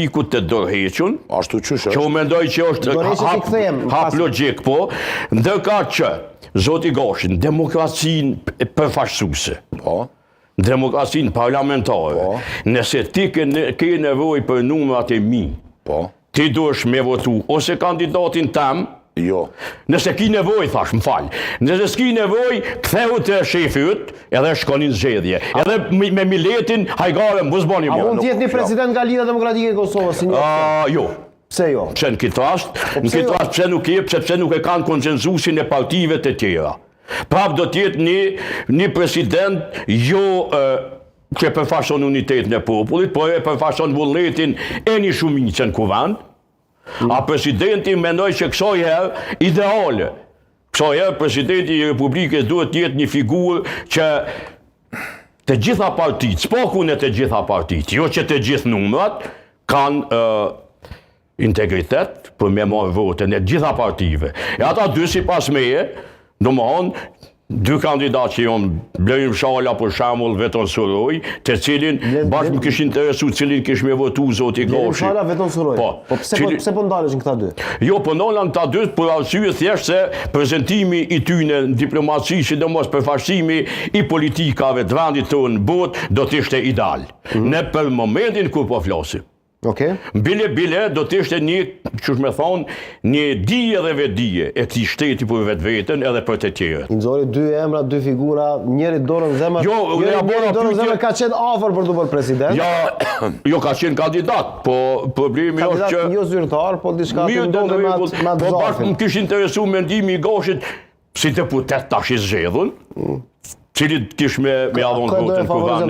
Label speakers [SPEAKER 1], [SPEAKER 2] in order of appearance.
[SPEAKER 1] ikut të dorëhequn,
[SPEAKER 2] ashtu qysh
[SPEAKER 1] që u mendoj që është hap logjik, po, ndërka që, Zoti Gashi, demokracinë përfaqësuese, demokracinë parlamentare, nëse ti ke nevojë për numrat e mi, ti duhesh me votu ose kandidatin tëm, nëse ki nevoj, thash, më falj, nëse s'ki nevoj, kthehu të shefi yt, edhe shkonin zgjedhje. Edhe me miletin, hajgare, më zbani
[SPEAKER 3] më. A mund t'jetë një president nga Lidha Demokratike e Kosovës?
[SPEAKER 1] Jo.
[SPEAKER 3] Pse jo?
[SPEAKER 1] Pse në këtë rast, pse nuk e, sepse nuk e kanë konsenzusin e partive të tjera. Prap do t'jetë një president jo që përfaqëson unitetin e popullit, por e përfaqëson vullnetin e një shumicë në kuvend. A presidenti mendoj që kësaj herë ideale. Kësaj herë presidenti i Republikës duhet të jetë një figurë që të gjitha partitë, s'pokun e të gjitha partitë, jo që të gjithë numrat kanë integritet për me marrë votën e gjitha partive. E ata dy sipas meje, domethënë dy kandidatë që janë Blerim Shala për shembull, Veton Suroj, të cilin bashkë më kishin interesu cilin kish me votu Zoti Gashi.
[SPEAKER 3] Blerim Shala, Veton Suroj. Po pse po ndalesh këta dy?
[SPEAKER 1] Jo, po ndolan këta dy për arsye thjesht se prezantimi i tyre në diplomaci, sidomos përfaqësimi i politikave të vendit tonë në botë do të ishte ideal. Ne për momentin kur po flasim. Bile do të ishte një, që me thonë, një dije dhe vedije e këtij shteti për vetveten edhe për të tjerët.
[SPEAKER 3] Nxori dy emra, dy figura, njëri dorën zemër, njëri dorën zemër ka qenë afër për të bërë president.
[SPEAKER 1] Jo, ka qenë kandidat, po problemi është që
[SPEAKER 3] kandidat jo zyrtar, po diçka të ndodhe me atë zafin.
[SPEAKER 1] Po bashkë më kish interesu mendimi i Gashit si deputet tash i zgjedhur, cili kish me avon votën kuvend.